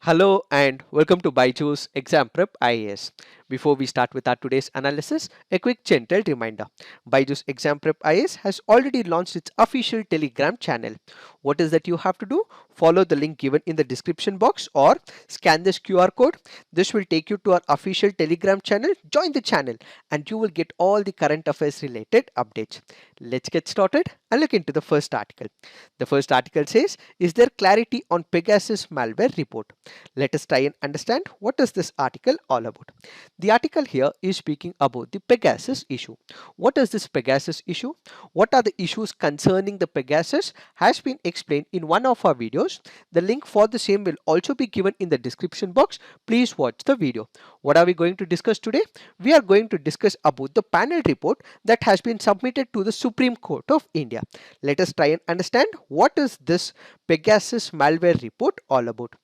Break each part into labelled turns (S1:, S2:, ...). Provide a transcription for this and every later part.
S1: Hello and welcome to Byjus Exam Prep IAS. Before we start with our today's analysis, a quick gentle reminder. Byjus Exam Prep IAS has already launched its official Telegram channel. What is that you have to do? Follow the link given in the description box or scan this QR code. This will take you to our official Telegram channel. Join the channel and you will get all the current affairs related updates. Let's get started and look into the first article. The first article says, is there clarity on Pegasus malware report? Let us try and understand what is this article all about. The article here is speaking about the Pegasus issue. What is this Pegasus issue? What are the issues concerning the Pegasus has been explained in one of our videos. The link for the same will also be given in the description box. Please watch the video. What are we going to discuss today? We are going to discuss about the panel report that has been submitted to the Supreme Court of India. Let us try and understand what is this Pegasus malware report all about.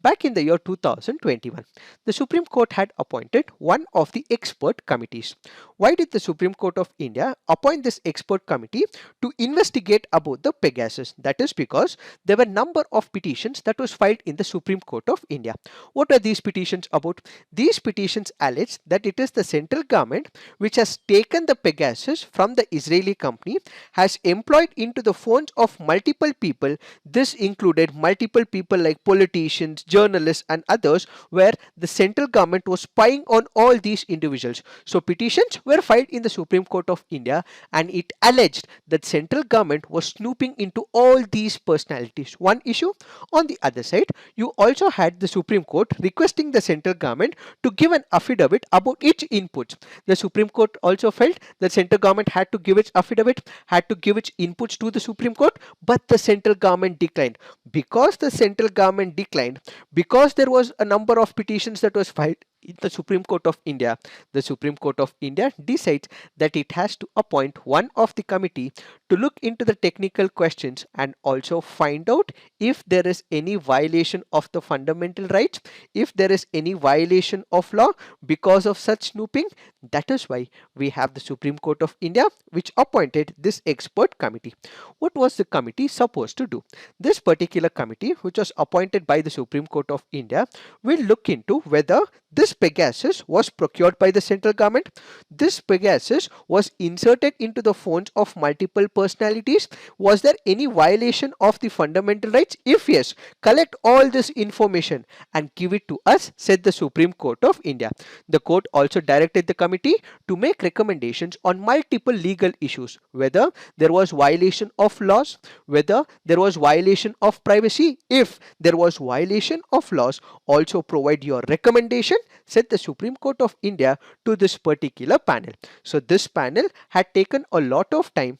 S1: Back in the year 2021, the Supreme Court had appointed one of the expert committees. Why did the Supreme Court of India appoint this expert committee to investigate about the Pegasus? That is because there were a number of petitions that was filed in the Supreme Court of India. What are these petitions about? These petitions allege that it is the central government which has taken the Pegasus from the Israeli company, has employed into the phones of multiple people. This included multiple people like politicians, journalists and others, where the central government was spying on all these individuals. So petitions were filed in the Supreme Court of India and it alleged that central government was snooping into all these personalities. One issue. On the other side, you also had the Supreme Court requesting the central government to give an affidavit about its inputs. The Supreme Court also felt that central government had to give its affidavit, had to give its inputs to the Supreme Court, but the central government declined. Because the central government declined, because there was a number of petitions that was filed in the Supreme Court of India, the Supreme Court of India decides that it has to appoint one of the committee to look into the technical questions and also find out if there is any violation of the fundamental rights, if there is any violation of law because of such snooping. That is why we have the Supreme Court of India which appointed this expert committee. What was the committee supposed to do? This particular committee, which was appointed by the Supreme Court of India, will look into whether this Pegasus was procured by the central government. This Pegasus was inserted into the phones of multiple personalities. Was there any violation of the fundamental rights? If yes, collect all this information and give it to us, said the Supreme Court of India. The court also directed the committee to make recommendations on multiple legal issues, whether there was violation of laws, whether there was violation of privacy. If there was violation of laws, also provide your recommendation, said the Supreme Court of India to this particular panel. So this panel had taken a lot of time.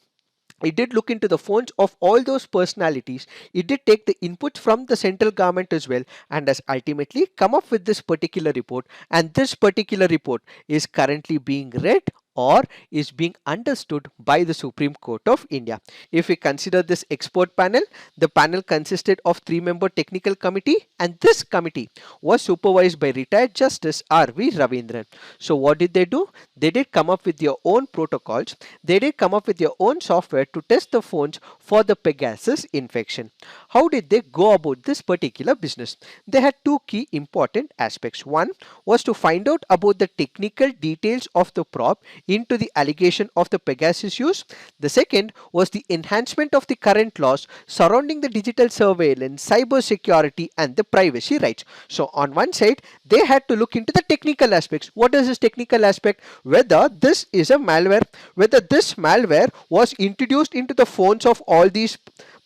S1: It did look into the phones of all those personalities. It did take the inputs from the central government as well and has ultimately come up with this particular report. And this particular report is currently being read or is being understood by the Supreme Court of India. If we consider this expert panel, the panel consisted of 3-member technical committee and this committee was supervised by retired Justice R.V. Ravindran. So what did they do? They did come up with their own protocols. They did come up with their own software to test the phones for the Pegasus infection. How did they go about this particular business? They had two key important aspects. One was to find out about the technical details of the probe into the allegation of the Pegasus use. The second was the enhancement of the current laws surrounding the digital surveillance, cyber security and the privacy rights. So on one side, they had to look into the technical aspects. What is this technical aspect? Whether this is a malware, whether this malware was introduced into the phones of all these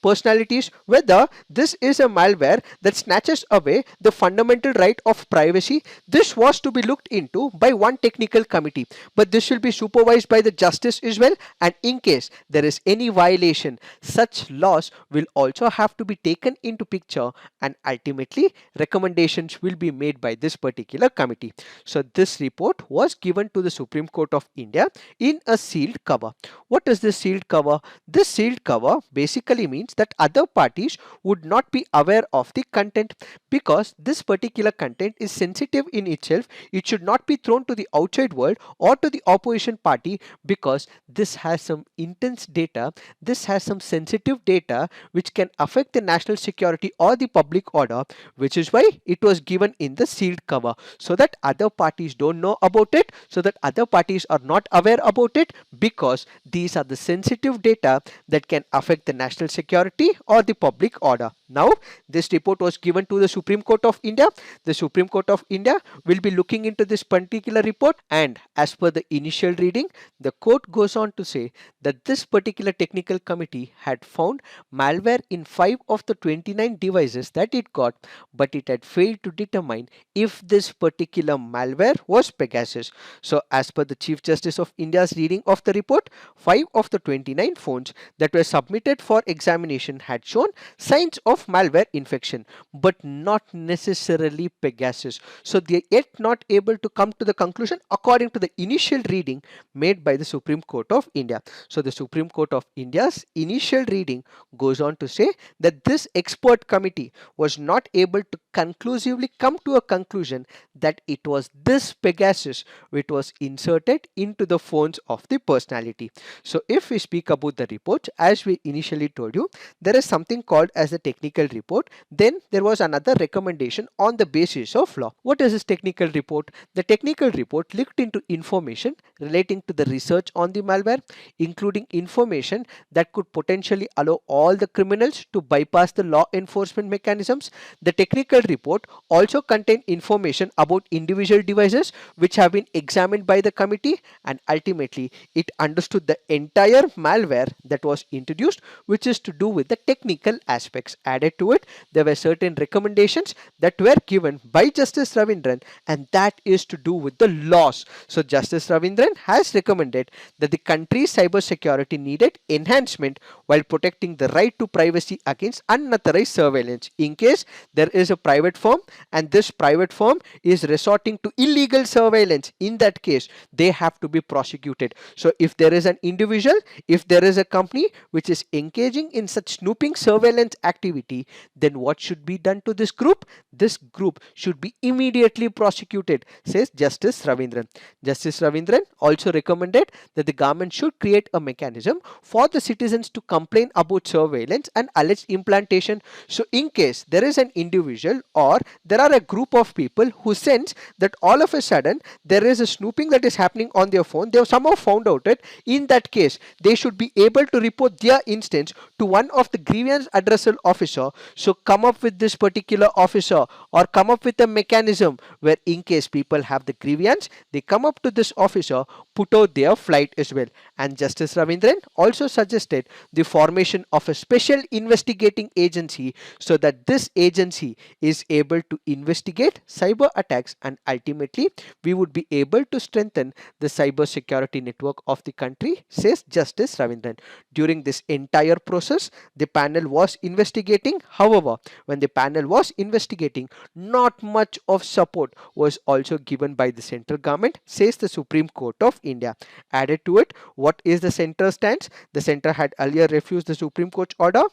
S1: personalities, whether this is a malware that snatches away the fundamental right of privacy. This was to be looked into by one technical committee, but this will be supervised by the justice as well, and in case there is any violation, such laws will also have to be taken into picture and ultimately recommendations will be made by this particular committee. So this report was given to the Supreme Court of India in a sealed cover. What is this sealed cover? This sealed cover basically means that other parties would not be aware of the content, because this particular content is sensitive in itself. It should not be thrown to the outside world or to the opposition party, because this has some intense data, this has some sensitive data which can affect the national security or the public order, which is why it was given in the sealed cover, so that other parties don't know about it, so that other parties are not aware about it, because these are the sensitive data that can affect the national security or the public order. Now, this report was given to the Supreme Court of India. The Supreme Court of India will be looking into this particular report, and as per the initial reading, the court goes on to say that this particular technical committee had found malware in 5 of the 29 devices that it got, but it had failed to determine if this particular malware was Pegasus. So, as per the Chief Justice of India's reading of the report, 5 of the 29 phones that were submitted for examination had shown signs of malware infection, but not necessarily Pegasus. So, they are yet not able to come to the conclusion according to the initial reading made by the Supreme Court of India. So, the Supreme Court of India's initial reading goes on to say that this expert committee was not able to conclusively come to a conclusion that it was this Pegasus which was inserted into the phones of the personality. So, if we speak about the report, as we initially told you, there is something called as a technical report. Then there was another recommendation on the basis of law. What is this technical report? The technical report looked into information relating to the research on the malware, including information that could potentially allow all the criminals to bypass the law enforcement mechanisms. The technical report also contained information about individual devices which have been examined by the committee, and ultimately it understood the entire malware that was introduced, which is to do with the technical aspects. Added to it, there were certain recommendations that were given by Justice Ravindran, and that is to do with the laws. So Justice Ravindran has recommended that the country's cyber security needed enhancement while protecting the right to privacy against unauthorized surveillance. In case there is a private firm and this private firm is resorting to illegal surveillance, in that case they have to be prosecuted. So if there is an individual, if there is a company which is engaging in such snooping surveillance activity, then what should be done to this group? This group should be immediately prosecuted, says Justice Ravindran. Justice Ravindran also recommended that the government should create a mechanism for the citizens to complain about surveillance and alleged implantation. So in case there is an individual or there are a group of people who sense that all of a sudden there is a snooping that is happening on their phone, they have somehow found out it, in that case they should be able to report their instance to one of the grievance addressal officer. So come up with this particular officer, or come up with a mechanism where in case people have the grievance, they come up to this officer, put out their flight as well. And Justice Ravindran also suggested the formation of a special investigating agency, so that this agency is able to investigate cyber attacks, and ultimately we would be able to strengthen the cyber security network of the country, says Justice Ravindran. During this entire process, the panel was investigating. However, when the panel was investigating, not much of support was also given by the central government, says the Supreme Court of India. Added to it, what is the centre stance? The centre had earlier refused the Supreme Court's order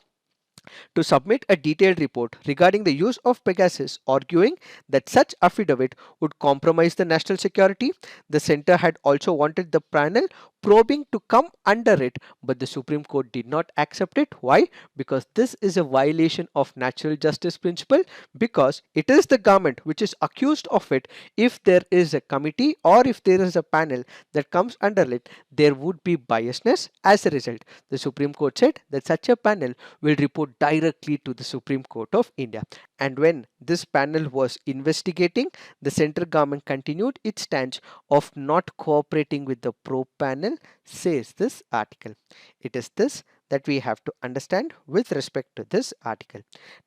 S1: to submit a detailed report regarding the use of Pegasus, arguing that such affidavit would compromise the national security. The centre had also wanted the panel probing to come under it, but the Supreme Court did not accept it. Why? Because this is a violation of natural justice principle, because it is the government which is accused of it. If there is a committee or if there is a panel that comes under it, there would be biasness. As a result, the Supreme Court said that such a panel will report directly to the Supreme Court of India. And when this panel was investigating, the central government continued its stance of not cooperating with the probe panel, says this article. It is this that we have to understand with respect to this article.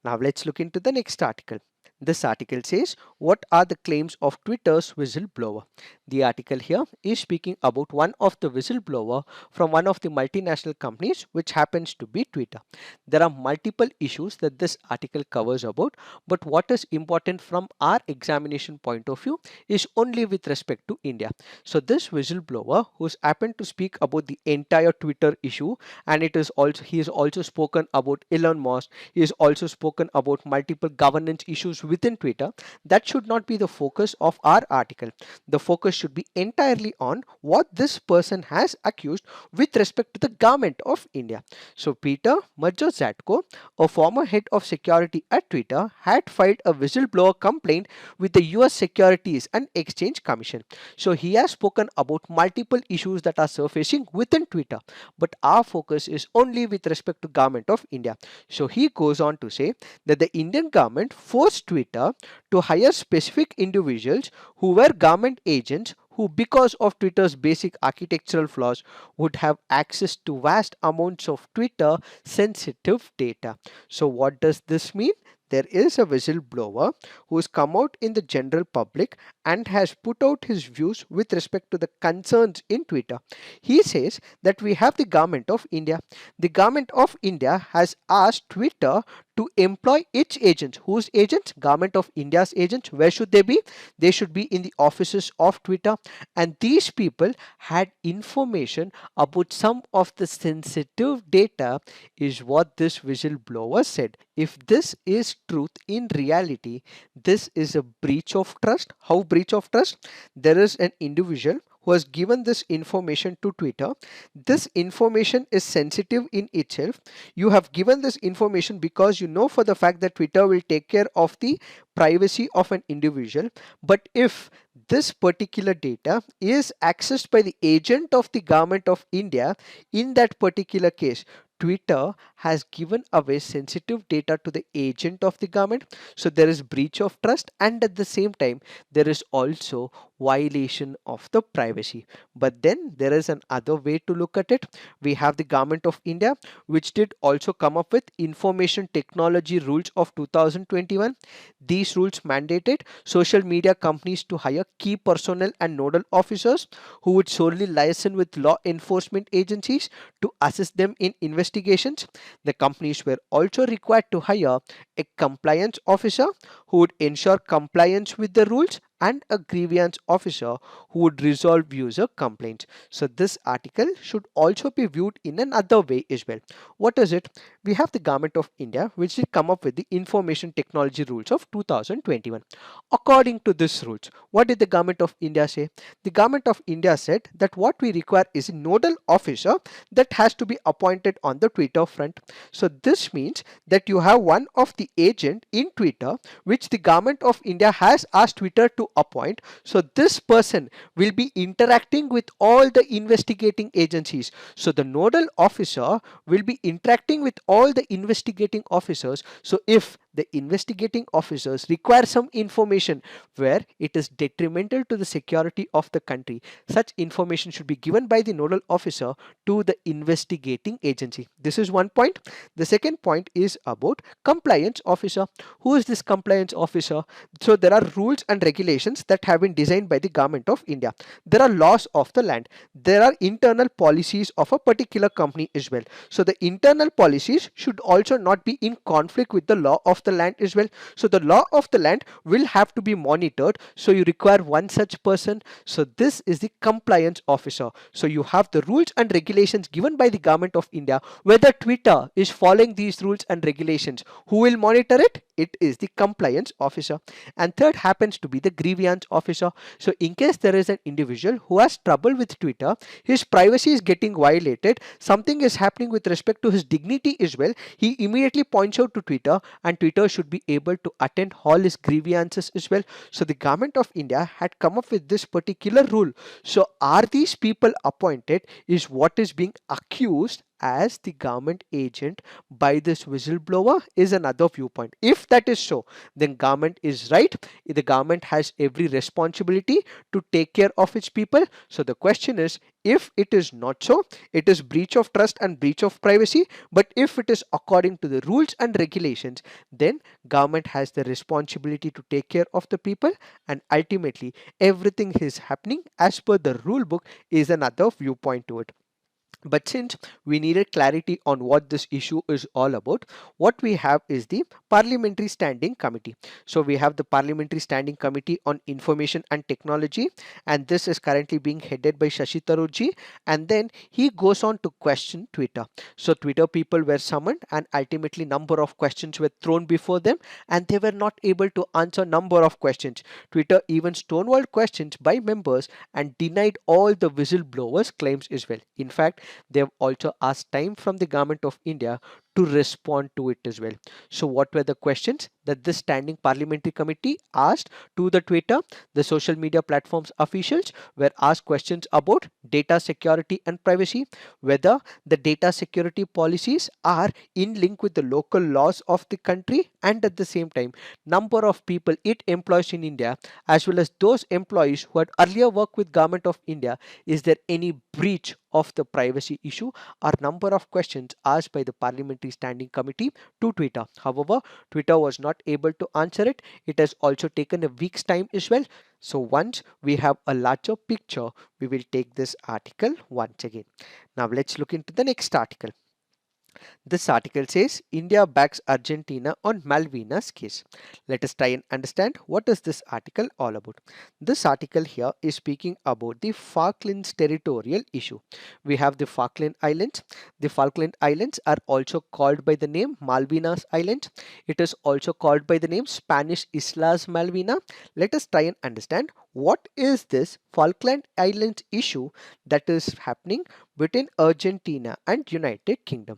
S1: Now let's look into the next article. This article says, what are the claims of Twitter's whistleblower? The article here is speaking about one of the whistleblower from one of the multinational companies, which happens to be Twitter. There are multiple issues that this article covers about, but what is important from our examination point of view is only with respect to India. So this whistleblower who's happened to speak about the entire Twitter issue, and he has also spoken about Elon Musk, he has also spoken about multiple governance issues within Twitter. That should not be the focus of our article. The focus should be entirely on what this person has accused with respect to the government of India. So Peter Majozatko, a former head of security at Twitter, had filed a whistleblower complaint with the US Securities and Exchange Commission. So he has spoken about multiple issues that are surfacing within Twitter, but our focus is only with respect to government of India. So he goes on to say that the Indian government forced Twitter to hire specific individuals who were government agents who, because of Twitter's basic architectural flaws, would have access to vast amounts of Twitter sensitive data. So what does this mean? There is a whistleblower who has come out in the general public and has put out his views with respect to the concerns in Twitter. He says that we have the government of India. The government of India has asked Twitter to employ its agents. Whose agents? Government of India's agents. Where should they be? They should be in the offices of Twitter. And these people had information about some of the sensitive data, is what this whistleblower said. If this is truth in reality, this is a breach of trust. How breach of trust? There is an individual who has given this information to Twitter. This information is sensitive in itself. You have given this information because you know for the fact that Twitter will take care of the privacy of an individual. But if this particular data is accessed by the agent of the government of India, in that particular case, Twitter has given away sensitive data to the agent of the government. So there is breach of trust, and at the same time there is also violation of the privacy. But then there is another way to look at it. We have the government of India, which did also come up with information technology rules of 2021. These rules mandated social media companies to hire key personnel and nodal officers who would solely liaison with law enforcement agencies to assist them in investigations. The companies were also required to hire a compliance officer who would ensure compliance with the rules, and a grievance officer who would resolve user complaints. So this article should also be viewed in another way as well. What is it? We have the government of India, which did come up with the information technology rules of 2021. According to this rules, what did the government of India say? The government of India said that what we require is a nodal officer that has to be appointed on the Twitter front. So this means that you have one of the agent in Twitter which the government of India has asked Twitter to appoint. So this person will be interacting with all the investigating agencies. So the nodal officer will be interacting with all the investigating officers. So if the investigating officers require some information where it is detrimental to the security of the country, such information should be given by the nodal officer to the investigating agency. This is one point. The second point is about compliance officer. Who is this compliance officer? So there are rules and regulations that have been designed by the government of India. There are laws of the land. There are internal policies of a particular company as well. So the internal policies should also not be in conflict with the law of the land as well. So the law of the land will have to be monitored. So you require one such person. So this is the compliance officer. So you have the rules and regulations given by the government of India. Whether Twitter is following these rules and regulations, who will monitor it? It is the compliance officer. And third happens to be the grievance officer. So in case there is an individual who has trouble with Twitter, his privacy is getting violated, something is happening with respect to his dignity as well, he immediately points out to Twitter, and Twitter should be able to attend all his grievances as well. So the government of India had come up with this particular rule. So are these people appointed is what is being accused as the government agent by this whistleblower is another viewpoint. If that is so, then government is right. The government has every responsibility to take care of its people. So the question is, if it is not so, it is breach of trust and breach of privacy. But if it is according to the rules and regulations, then government has the responsibility to take care of the people, and ultimately everything is happening as per the rule book is another viewpoint to it. But since we needed clarity on what this issue is all about, what we have is the Parliamentary Standing Committee. So we have the Parliamentary Standing Committee on Information and Technology, and this is currently being headed by Shashi Tharoorji, and then he goes on to question Twitter. So Twitter people were summoned, and ultimately number of questions were thrown before them, and they were not able to answer number of questions. Twitter even stonewalled questions by members and denied all the whistleblowers' claims as well. In fact, they have also asked time from the government of India to respond to it as well. So what were the questions that this standing parliamentary committee asked to the Twitter? The social media platforms officials were asked questions about data security and privacy, whether the data security policies are in link with the local laws of the country, and at the same time number of people it employs in India, as well as those employees who had earlier worked with government of India, is there any breach of the privacy issue, are number of questions asked by the Parliamentary Standing Committee to Twitter. However, Twitter was not able to answer it. It has also taken a week's time as well. So once we have a larger picture, we will take this article once again. Now let's look into the next article. This article says India backs Argentina on Malvinas case. Let us try and understand what is this article all about. This article here is speaking about the Falklands territorial issue. We have the Falkland Islands. The Falkland Islands are also called by the name Malvinas Islands. It is also called by the name Spanish Islas Malvina. Let us try and understand what is this Falkland Islands issue that is happening between Argentina and United Kingdom.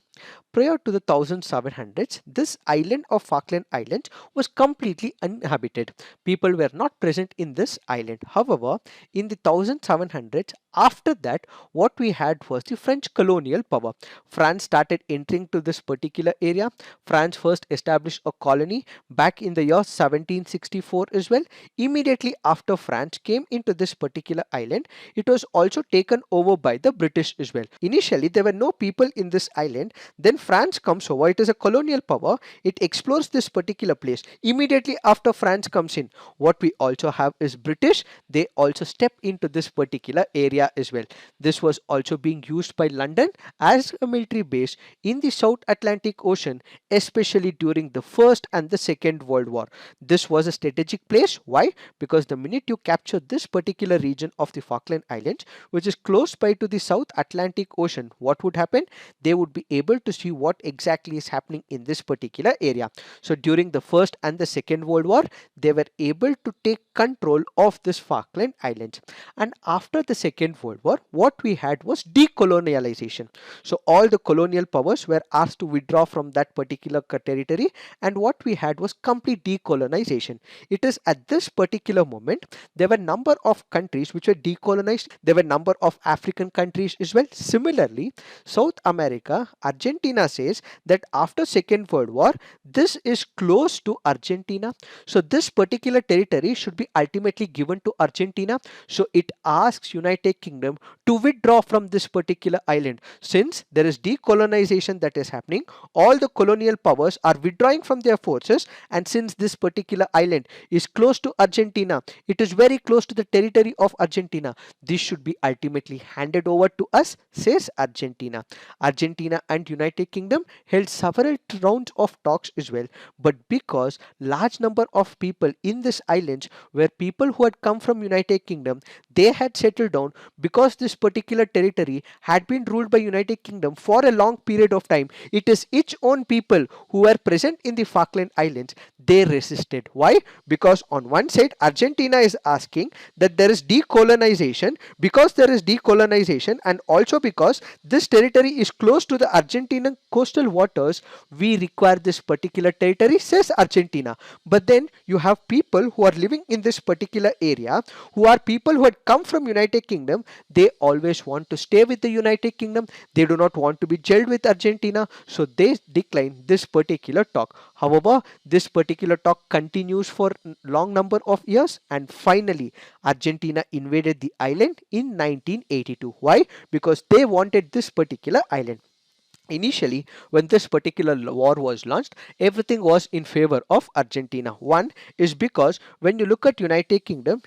S1: Prior to the 1700s, this island of Falkland Islands was completely uninhabited. People were not present in this island. However, in the 1700s, after that, what we had was the French colonial power. France started entering to this particular area. France first established a colony back in the year 1764 as well. Immediately after France came into this particular island, it was also taken over by the British as well. Initially, there were no people in this island. Then France comes over. It is a colonial power. It explores this particular place. Immediately after France comes in, what we also have is British. They also step into this particular area as well. This was also being used by London as a military base in the South Atlantic Ocean, especially during the First and the Second World War. This was a strategic place. Why? Because the minute you capture this particular region of the Falkland Islands, which is close by to the South Atlantic Ocean, what would happen? They would be able to see what exactly is happening in this particular area. So during the First and the Second World War, they were able to take control of this Falkland Islands. And after the Second World War, what we had was decolonialization. So all the colonial powers were asked to withdraw from that particular territory, and what we had was complete decolonization. It is at this particular moment there were number of countries which were decolonized. There were number of African countries as well. Similarly, South America, Argentina says that after Second World War, this is close to Argentina. So this particular territory should be ultimately given to Argentina. So it asks United Kingdom to withdraw from this particular island. Since there is decolonization that is happening, all the colonial powers are withdrawing from their forces, and since this particular island is close to Argentina, it is very close to the territory of Argentina, this should be ultimately handed over to us, says Argentina. Argentina and United Kingdom held several rounds of talks as well, but because large number of people in this islands were people who had come from United Kingdom, they had settled down. Because this particular territory had been ruled by United Kingdom for a long period of time, it is its own people who were present in the Falkland Islands. They resisted. Why? Because on one side Argentina is asking that there is decolonization. Because there is decolonization, and also because this territory is close to the Argentinian coastal waters, we require this particular territory, says Argentina. But then you have people who are living in this particular area, who are people who had come from United Kingdom. Kingdom, they always want to stay with the United Kingdom. They do not want to be gelled with Argentina, so they decline this particular talk. However, this particular talk continues for long number of years, and finally Argentina invaded the island in 1982. Why? Because they wanted this particular island. Initially, when this particular war was launched, everything was in favor of Argentina. One is because when you look at United Kingdom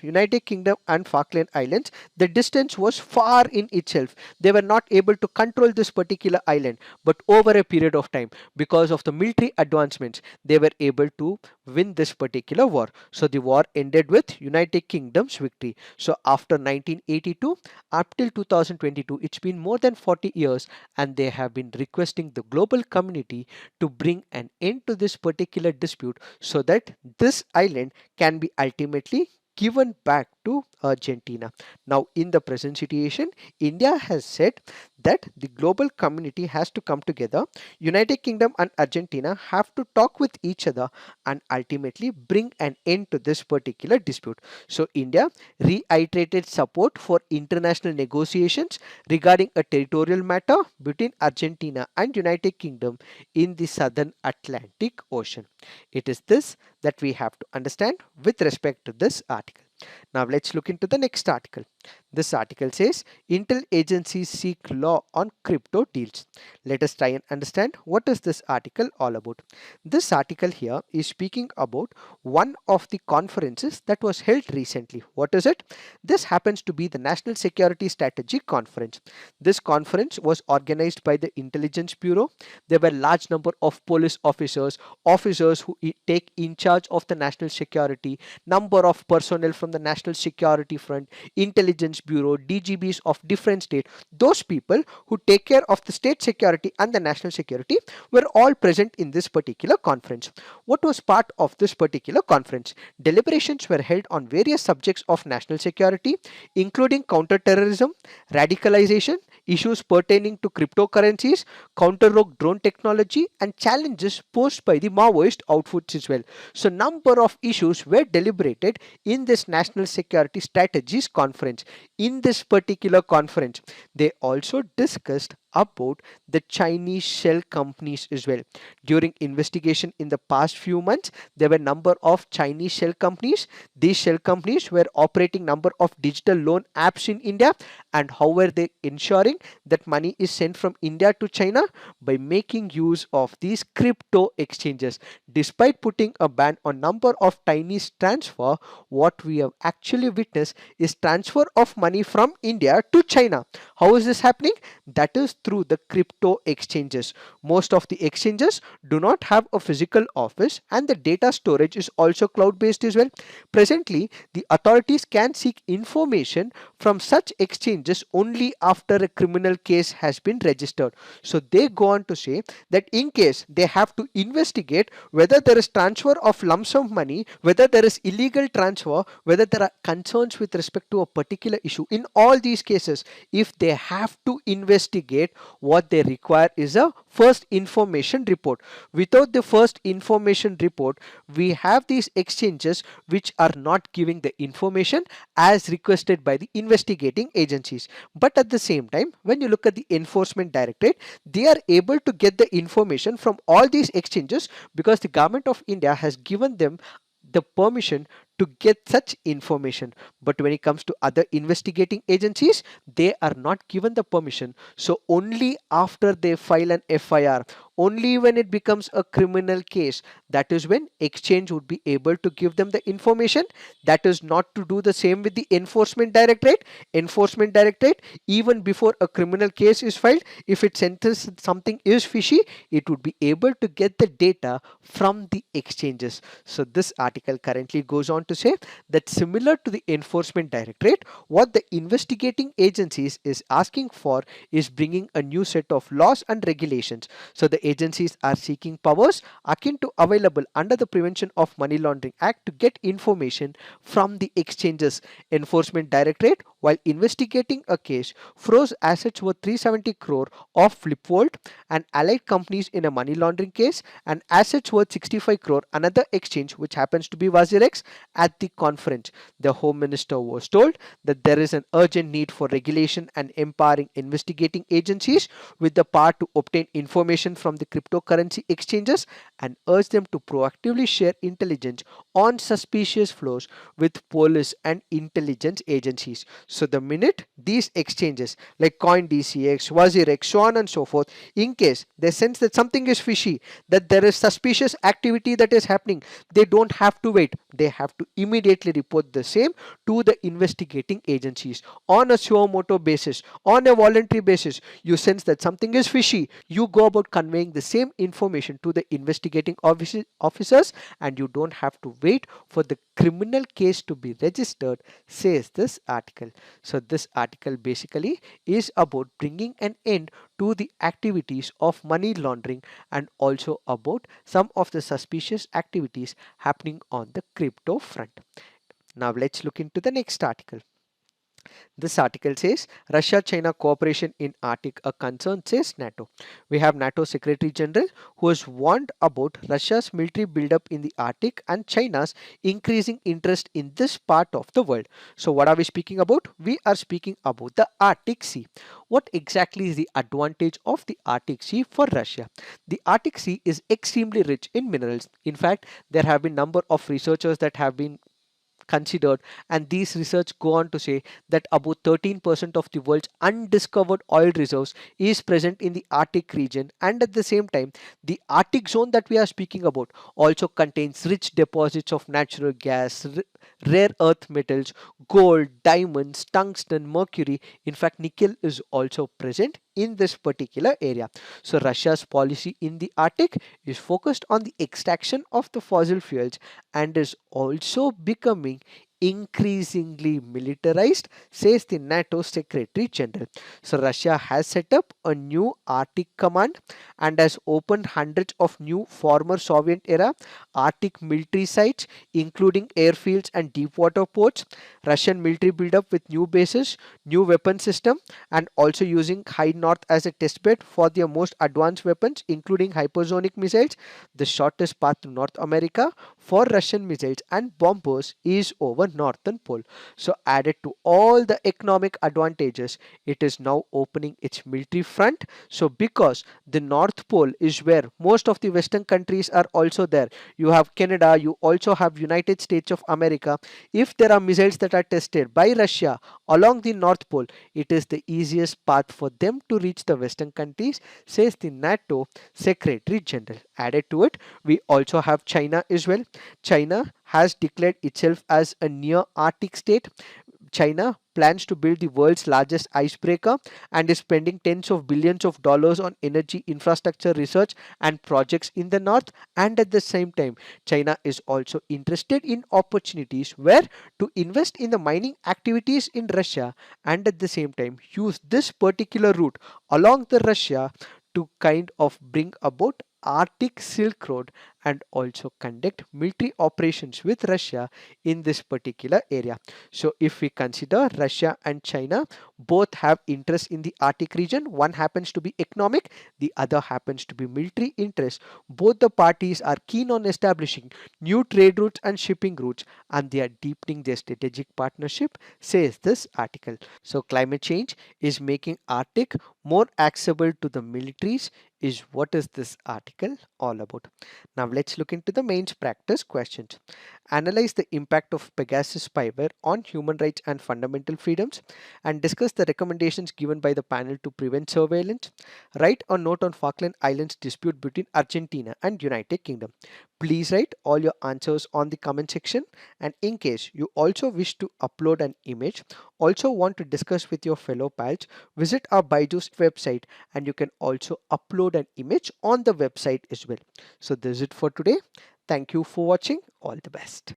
S1: and Falkland Islands, the distance was far in itself. They were not able to control this particular island, but over a period of time, because of the military advancements, they were able to win this particular war. So the war ended with United Kingdom's victory. So after 1982 up till 2022, it's been more than 40 years, and they have been requesting the global community to bring an end to this particular dispute so that this island can be ultimately given back to Argentina. Now, in the present situation, India has said that the global community has to come together. United Kingdom and Argentina have to talk with each other and ultimately bring an end to this particular dispute. So, India reiterated support for international negotiations regarding a territorial matter between Argentina and United Kingdom in the southern Atlantic Ocean. It is this that we have to understand with respect to this article. Now let's look into the next article. This article says Intel agencies seek law on crypto deals. Let us try and understand what is this article all about. This article here is speaking about one of the conferences that was held recently. What is it? This happens to be the National Security Strategy Conference. This conference was organized by the Intelligence Bureau. There were large number of police officers who take in charge of the national security, number of personnel from the National Security Front, Intelligence Bureau, DGBs of different states. Those people who take care of the state security and the national security were all present in this particular conference. What was part of this particular conference? Deliberations were held on various subjects of national security, including counterterrorism, radicalization, issues pertaining to cryptocurrencies, counter-rogue drone technology, and challenges posed by the Maoist outfits as well. So, number of issues were deliberated in this National Security Strategies Conference. In this particular conference, they also discussed about the Chinese shell companies as well. During investigation in the past few months, there were number of Chinese shell companies. These shell companies were operating number of digital loan apps in India, and how were they ensuring that money is sent from India to China? By making use of these crypto exchanges. Despite putting a ban on number of Chinese transfer, what we have actually witnessed is transfer of money from India to China. How is this happening? That is through the crypto exchanges. Most of the exchanges do not have a physical office, and the data storage is also cloud based as well. Presently, the authorities can seek information from such exchanges only after a criminal case has been registered. So they go on to say that in case they have to investigate whether there is transfer of lump sum money, whether there is illegal transfer, whether there are concerns with respect to a particular issue, in all these cases, if they have to investigate, what they require is a first information report. Without the first information report, we have these exchanges which are not giving the information as requested by the investigating agencies. But at the same time, when you look at the enforcement directorate, they are able to get the information from all these exchanges because the government of India has given them the permission to get such information. But when it comes to other investigating agencies, they are not given the permission. So only after they file an FIR, only when it becomes a criminal case, that is when exchange would be able to give them the information. That is not to do the same with the enforcement directorate. Enforcement directorate, even before a criminal case is filed, if it senses something is fishy, it would be able to get the data from the exchanges. So this article currently goes on to say that similar to the enforcement directorate, what the investigating agencies is asking for is bringing a new set of laws and regulations. So the agencies are seeking powers akin to available under the Prevention of Money Laundering Act to get information from the exchanges. Enforcement directorate while investigating a case, froze assets worth 370 crore of Flipboard and allied companies in a money laundering case, and assets worth 65 crore, another exchange which happens to be Wazirex. At the conference, the Home Minister was told that there is an urgent need for regulation and empowering investigating agencies with the power to obtain information from the cryptocurrency exchanges and urge them to proactively share intelligence on suspicious flows with police and intelligence agencies. So the minute these exchanges like CoinDCX, Wazirex, so on and so forth, in case they sense that something is fishy, that there is suspicious activity that is happening, they don't have to wait. They have to immediately report the same to the investigating agencies on a suo moto basis, on a voluntary basis. You sense that something is fishy, you go about conveying the same information to the investigating officers, and you don't have to wait for the criminal case to be registered, says this article. So this article basically is about bringing an end to the activities of money laundering and also about some of the suspicious activities happening on the crypto front. Now let's look into the next article. This article says Russia-China cooperation in Arctic a concern, says NATO. We have NATO Secretary General who has warned about Russia's military buildup in the Arctic and China's increasing interest in this part of the world. So what are we speaking about? We are speaking about the Arctic Sea. What exactly is the advantage of the Arctic Sea for Russia? The Arctic Sea is extremely rich in minerals. In fact, there have been number of researchers that have been considered, and these research go on to say that about 13% of the world's undiscovered oil reserves is present in the Arctic region, and at the same time the Arctic zone that we are speaking about also contains rich deposits of natural gas, rare earth metals, gold, diamonds, tungsten, mercury. In fact, nickel is also present in this particular area. So Russia's policy in the Arctic is focused on the extraction of the fossil fuels and is also becoming increasingly militarized, says the NATO Secretary General. So Russia has set up a new Arctic command and has opened hundreds of new former Soviet era Arctic military sites, including airfields and deep water ports. Russian military build-up with new bases, new weapon system, and also using High North as a testbed for their most advanced weapons, including hypersonic missiles. The shortest path to North America for Russian missiles and bombers is over northern pole. So added to all the economic advantages, it is now opening its military front. So because the North Pole is where most of the Western countries are also there, you have Canada, you also have United States of America. If there are missiles that are tested by Russia along the North Pole, it is the easiest path for them to reach the Western countries, says the NATO Secretary General. Added to it, we also have China as well. China has declared itself as a near Arctic state. China plans to build the world's largest icebreaker and is spending tens of billions of dollars on energy infrastructure research and projects in the north. And at the same time, China is also interested in opportunities where to invest in the mining activities in Russia, and at the same time use this particular route along the Russia to kind of bring about Arctic Silk Road and also conduct military operations with Russia in this particular area. So if we consider Russia and China both have interest in the Arctic region, one happens to be economic, the other happens to be military interest. Both the parties are keen on establishing new trade routes and shipping routes, and they are deepening their strategic partnership, says this article. So climate change is making Arctic more accessible to the militaries, is what is this article all about. Now let's look into the mains practice questions. Analyze the impact of Pegasus spyware on human rights and fundamental freedoms, and discuss the recommendations given by the panel to prevent surveillance. Write a note on Falkland Islands dispute between Argentina and United Kingdom. Please write all your answers on the comment section, and in case you also wish to upload an image, also want to discuss with your fellow pals, visit our Byjus website and you can also upload an image on the website as well. So this is it for today. Thank you for watching. All the best.